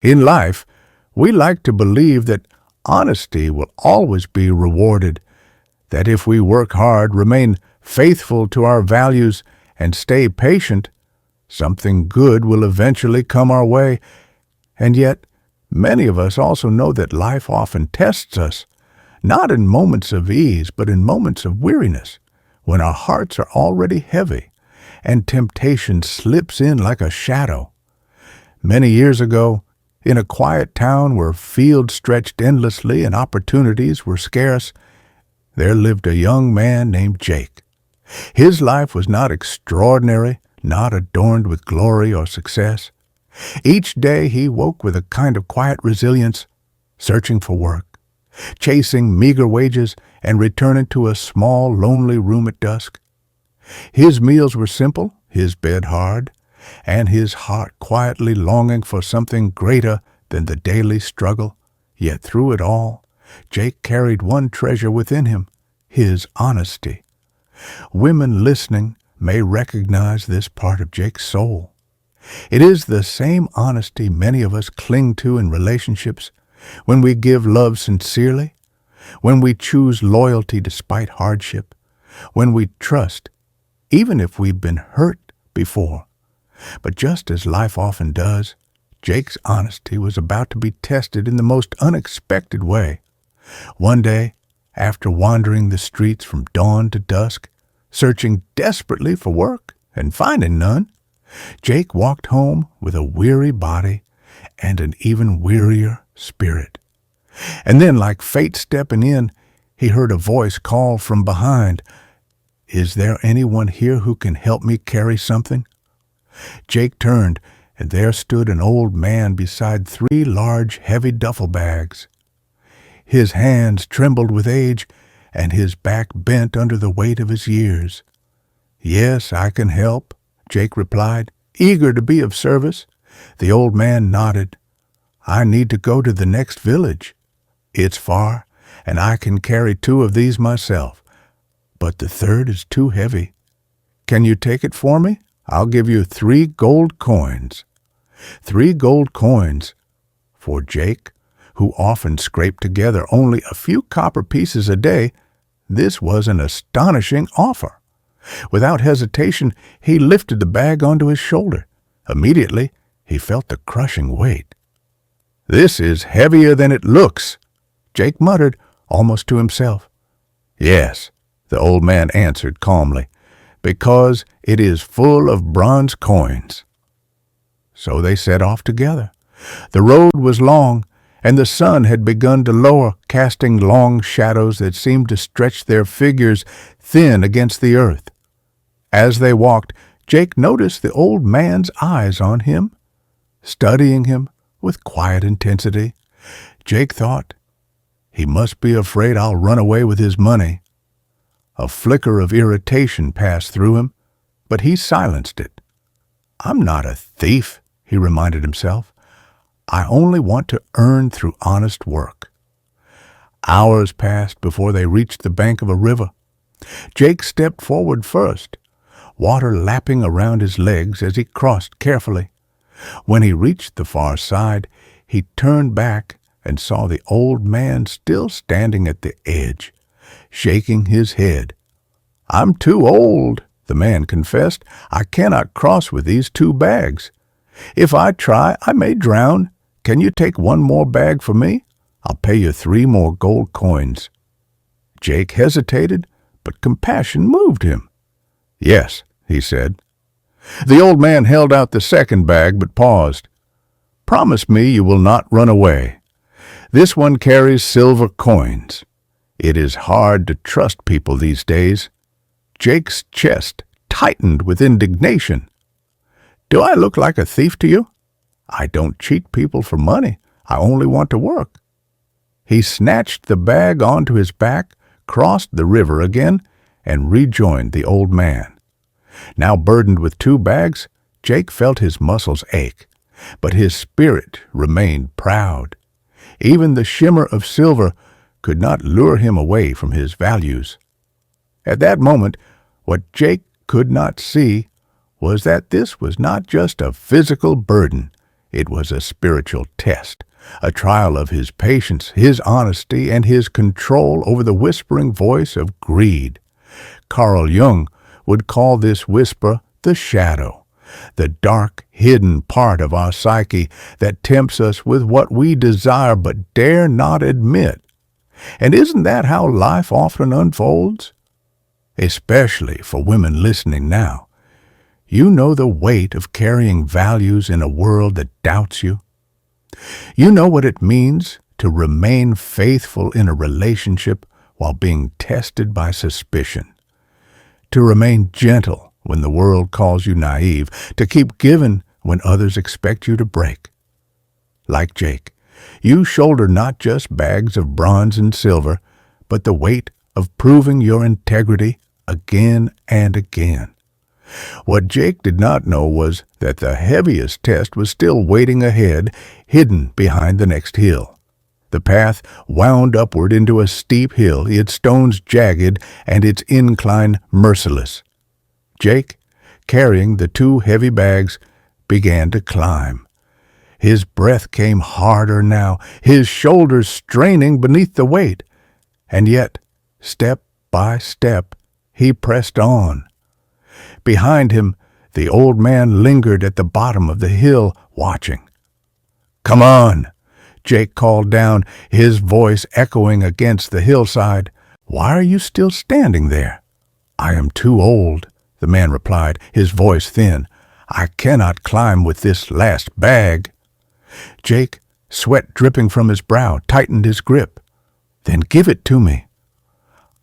In life, we like to believe that honesty will always be rewarded, that if we work hard, remain faithful to our values, and stay patient, something good will eventually come our way. And yet, many of us also know that life often tests us, not in moments of ease, but in moments of weariness, when our hearts are already heavy, and temptation slips in like a shadow. Many years ago, in a quiet town where fields stretched endlessly and opportunities were scarce, there lived a young man named Jake. His life was not extraordinary, not adorned with glory or success. Each day he woke with a kind of quiet resilience, searching for work, chasing meager wages, and returning to a small, lonely room at dusk. His meals were simple, his bed hard, and his heart quietly longing for something greater than the daily struggle. Yet through it all, Jake carried one treasure within him, his honesty. Women listening may recognize this part of Jake's soul. It is the same honesty many of us cling to in relationships, when we give love sincerely, when we choose loyalty despite hardship, when we trust, even if we've been hurt before. But just as life often does, Jake's honesty was about to be tested in the most unexpected way. One day, after wandering the streets from dawn to dusk, searching desperately for work and finding none, Jake walked home with a weary body and an even wearier spirit. And then, like fate stepping in, he heard a voice call from behind, "Is there anyone here who can help me carry something?" Jake turned, and there stood an old man beside 3 large, heavy duffel bags. His hands trembled with age, and his back bent under the weight of his years. "Yes, I can help," Jake replied, eager to be of service. The old man nodded. "I need to go to the next village. It's far, and I can carry 2 of these myself, but the third is too heavy. Can you take it for me? I'll give you 3 gold coins." 3 gold coins. For Jake, who often scraped together only a few copper pieces a day, this was an astonishing offer. Without hesitation, he lifted the bag onto his shoulder. Immediately, he felt the crushing weight. "This is heavier than it looks," Jake muttered, almost to himself. "Yes," the old man answered calmly, "because it is full of bronze coins." So they set off together. The road was long, and the sun had begun to lower, casting long shadows that seemed to stretch their figures thin against the earth. As they walked, Jake noticed the old man's eyes on him, studying him with quiet intensity. Jake thought, "He must be afraid I'll run away with his money." A flicker of irritation passed through him, but he silenced it. "I'm not a thief," he reminded himself. "I only want to earn through honest work." Hours passed before they reached the bank of a river. Jake stepped forward first, water lapping around his legs as he crossed carefully. When he reached the far side, he turned back and saw the old man still standing at the edge, shaking his head. "I'm too old," the man confessed. "I cannot cross with these 2 bags. If I try, I may drown. Can you take 1 more bag for me? I'll pay you 3 more gold coins." Jake hesitated, but compassion moved him. "Yes," he said. The old man held out the second bag, but paused. "Promise me you will not run away. This one carries silver coins. It is hard to trust people these days." Jake's chest tightened with indignation. "Do I look like a thief to you? I don't cheat people for money. I only want to work." He snatched the bag onto his back, crossed the river again, and rejoined the old man. Now burdened with 2 bags, Jake felt his muscles ache, but his spirit remained proud. Even the shimmer of silver could not lure him away from his values. At that moment, what Jake could not see was that this was not just a physical burden. It was a spiritual test, a trial of his patience, his honesty, and his control over the whispering voice of greed. Carl Jung would call this whisper the shadow, the dark, hidden part of our psyche that tempts us with what we desire but dare not admit. And isn't that how life often unfolds? Especially for women listening now. You know the weight of carrying values in a world that doubts you. You know what it means to remain faithful in a relationship while being tested by suspicion. To remain gentle when the world calls you naive. To keep giving when others expect you to break. Like Jake, you shoulder not just bags of bronze and silver, but the weight of proving your integrity again and again. What Jake did not know was that the heaviest test was still waiting ahead, hidden behind the next hill. The path wound upward into a steep hill, its stones jagged and its incline merciless. Jake, carrying the two heavy bags, began to climb. His breath came harder now, his shoulders straining beneath the weight. And yet, step by step, he pressed on. Behind him, the old man lingered at the bottom of the hill, watching. "Come on," Jake called down, his voice echoing against the hillside. "Why are you still standing there?" "I am too old," the man replied, his voice thin. "I cannot climb with this last bag." Jake, sweat dripping from his brow, tightened his grip. "Then give it to me."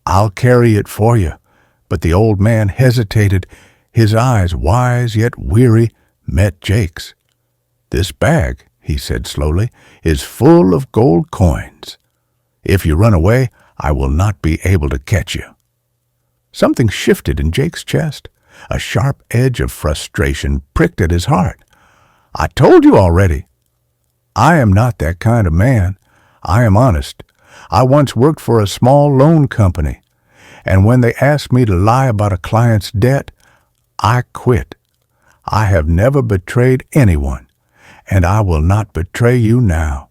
"I'll carry it for you." But the old man hesitated. His eyes, wise yet weary, met Jake's. "This bag," he said slowly, "is full of gold coins. If you run away, I will not be able to catch you." Something shifted in Jake's chest. A sharp edge of frustration pricked at his heart. "I told you already. I am not that kind of man. I am honest. I once worked for a small loan company, and when they asked me to lie about a client's debt, I quit. I have never betrayed anyone, and I will not betray you now."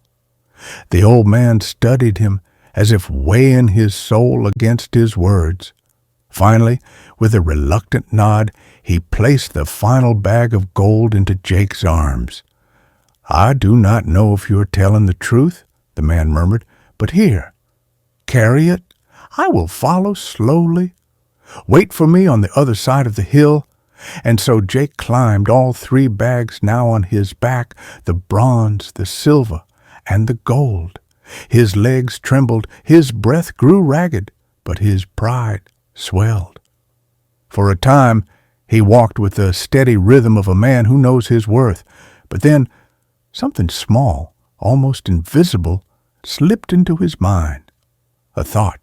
The old man studied him as if weighing his soul against his words. Finally, with a reluctant nod, he placed the final bag of gold into Jake's arms. "I do not know if you are telling the truth," the man murmured, "but here, carry it. I will follow slowly. Wait for me on the other side of the hill." And so Jake climbed, all three bags now on his back, the bronze, the silver, and the gold. His legs trembled, his breath grew ragged, but his pride swelled. For a time, he walked with the steady rhythm of a man who knows his worth. But then, something small, almost invisible, slipped into his mind. A thought.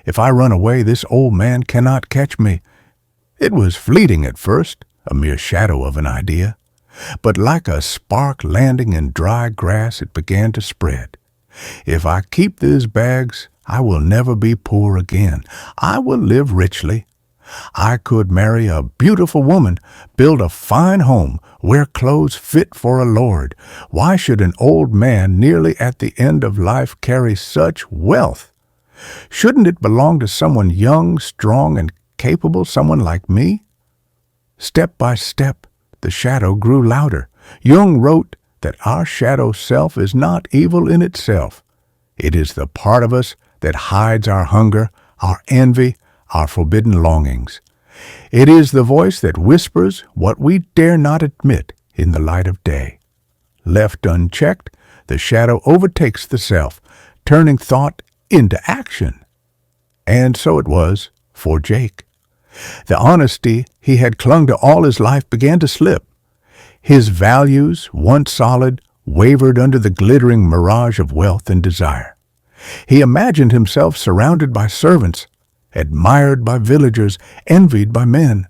If I run away, this old man cannot catch me. It was fleeting at first, a mere shadow of an idea. But like a spark landing in dry grass, it began to spread. If I keep these bags, I will never be poor again. I will live richly. I could marry a beautiful woman, build a fine home, wear clothes fit for a lord. Why should an old man nearly at the end of life carry such wealth? Shouldn't it belong to someone young, strong, and capable, someone like me? Step by step, the shadow grew louder. Jung wrote that our shadow self is not evil in itself. It is the part of us that hides our hunger, our envy, our forbidden longings. It is the voice that whispers what we dare not admit in the light of day. Left unchecked, the shadow overtakes the self, turning thought into action. And so it was for Jake. The honesty he had clung to all his life began to slip. His values, once solid, wavered under the glittering mirage of wealth and desire. He imagined himself surrounded by servants, admired by villagers, envied by men.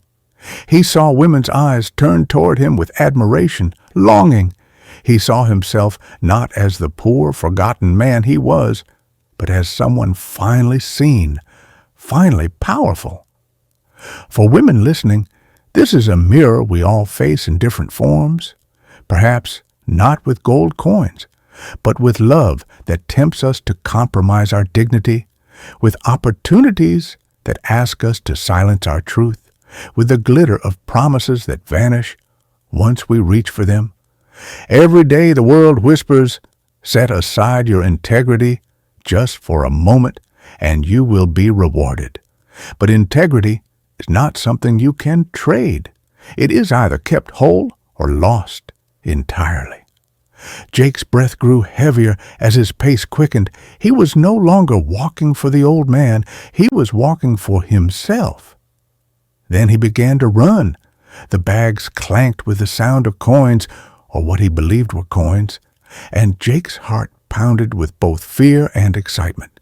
He saw women's eyes turned toward him with admiration, longing. He saw himself not as the poor, forgotten man he was, but as someone finally seen, finally powerful. For women listening, this is a mirror we all face in different forms. Perhaps not with gold coins, but with love that tempts us to compromise our dignity, with opportunities that ask us to silence our truth, with the glitter of promises that vanish once we reach for them. Every day the world whispers, set aside your integrity just for a moment, and you will be rewarded. But integrity is not something you can trade. It is either kept whole or lost entirely. Jake's breath grew heavier as his pace quickened. He was no longer walking for the old man. He was walking for himself. Then he began to run. The bags clanked with the sound of coins, or what he believed were coins, and Jake's heart pounded with both fear and excitement.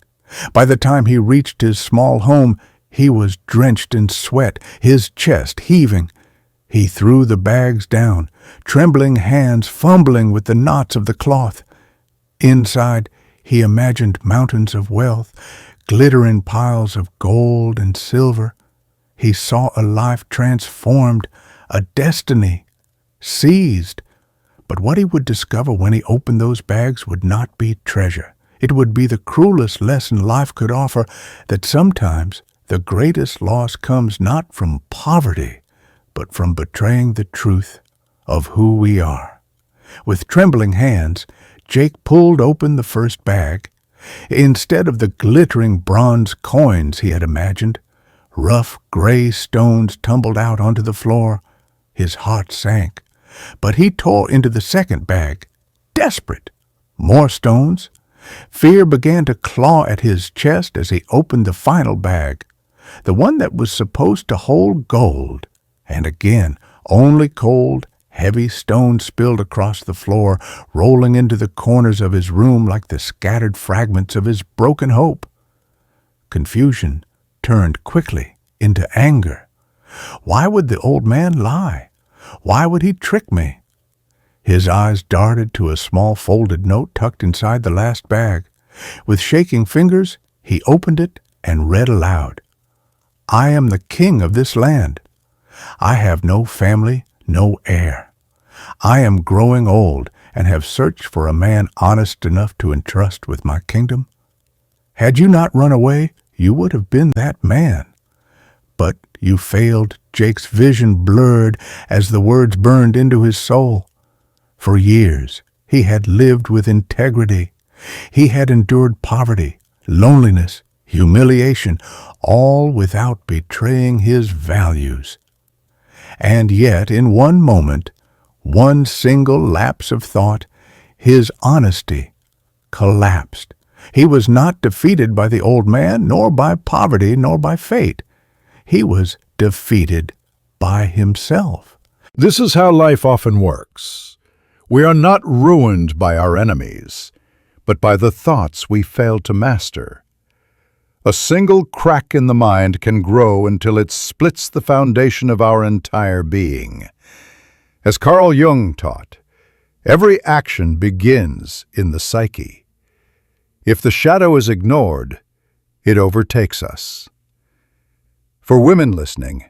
By the time he reached his small home, he was drenched in sweat, his chest heaving. He threw the bags down, trembling hands fumbling with the knots of the cloth. Inside, he imagined mountains of wealth, glittering piles of gold and silver. He saw a life transformed, a destiny seized. But what he would discover when he opened those bags would not be treasure. It would be the cruelest lesson life could offer, that sometimes the greatest loss comes not from poverty, but from betraying the truth of who we are. With trembling hands, Jake pulled open the first bag. Instead of the glittering bronze coins he had imagined, rough gray stones tumbled out onto the floor. His heart sank. But he tore into the second bag, desperate. More stones. Fear began to claw at his chest as he opened the final bag, the one that was supposed to hold gold. And again, only cold, heavy stones spilled across the floor, rolling into the corners of his room like the scattered fragments of his broken hope. Confusion turned quickly into anger. Why would the old man lie? Why would he trick me? His eyes darted to a small folded note tucked inside the last bag. With shaking fingers, he opened it and read aloud. I am the king of this land. I have no family, no heir. I am growing old and have searched for a man honest enough to entrust with my kingdom. Had you not run away, you would have been that man. But you failed. Jake's vision blurred as the words burned into his soul. For years, he had lived with integrity. He had endured poverty, loneliness, humiliation, all without betraying his values. And yet, in one moment, one single lapse of thought, his honesty collapsed. He was not defeated by the old man, nor by poverty, nor by fate. He was defeated by himself. This is how life often works. We are not ruined by our enemies, but by the thoughts we fail to master. A single crack in the mind can grow until it splits the foundation of our entire being. As Carl Jung taught, every action begins in the psyche. If the shadow is ignored, it overtakes us. For women listening,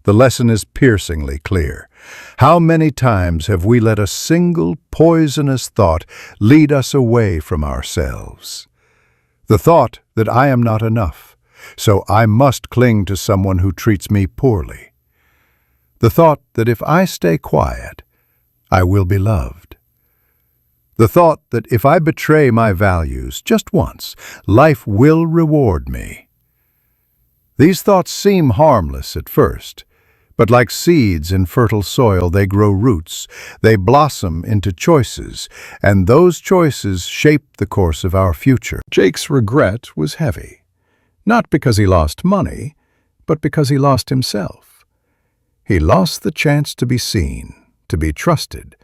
the lesson is piercingly clear. How many times have we let a single poisonous thought lead us away from ourselves? The thought that I am not enough, so I must cling to someone who treats me poorly. The thought that if I stay quiet, I will be loved. The thought that if I betray my values just once, life will reward me. These thoughts seem harmless at first, but like seeds in fertile soil, they grow roots, they blossom into choices, and those choices shape the course of our future. Jake's regret was heavy, not because he lost money, but because he lost himself. He lost the chance to be seen, to be trusted,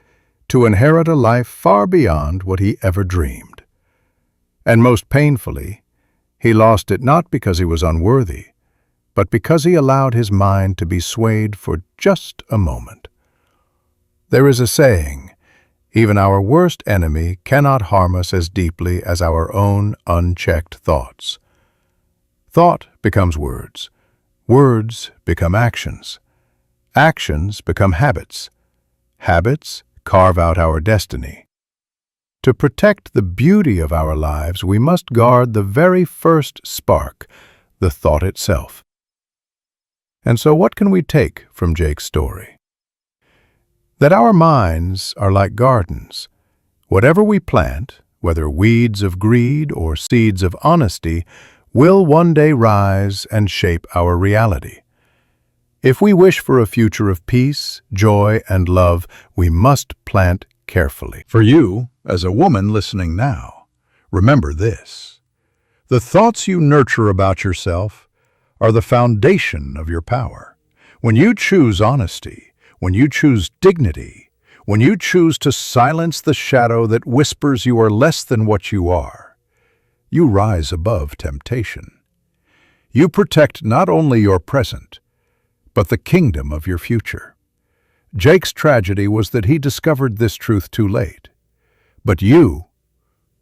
to inherit a life far beyond what he ever dreamed. And most painfully, he lost it not because he was unworthy, but because he allowed his mind to be swayed for just a moment. There is a saying, even our worst enemy cannot harm us as deeply as our own unchecked thoughts. Thought becomes words. Words become actions. Actions become habits. Habits carve out our destiny. To protect the beauty of our lives, we must guard the very first spark, the thought itself. And so what can we take from Jake's story? That our minds are like gardens. Whatever we plant, whether weeds of greed or seeds of honesty, will one day rise and shape our reality. If we wish for a future of peace, joy, and love, we must plant carefully. For you, as a woman listening now, remember this. The thoughts you nurture about yourself are the foundation of your power. When you choose honesty, when you choose dignity, when you choose to silence the shadow that whispers you are less than what you are, you rise above temptation. You protect not only your present, but the kingdom of your future. Jake's tragedy was that he discovered this truth too late. But you,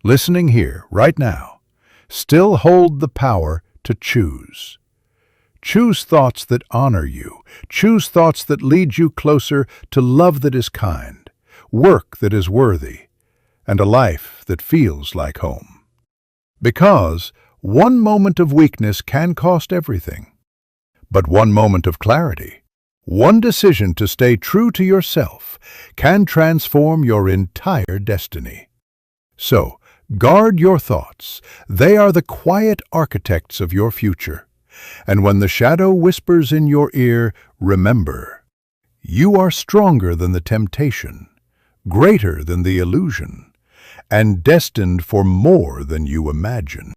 listening here, right now, still hold the power to choose. Choose thoughts that honor you. Choose thoughts that lead you closer to love that is kind, work that is worthy, and a life that feels like home. Because one moment of weakness can cost everything. But one moment of clarity, one decision to stay true to yourself, can transform your entire destiny. So, guard your thoughts. They are the quiet architects of your future. And when the shadow whispers in your ear, remember, you are stronger than the temptation, greater than the illusion, and destined for more than you imagine.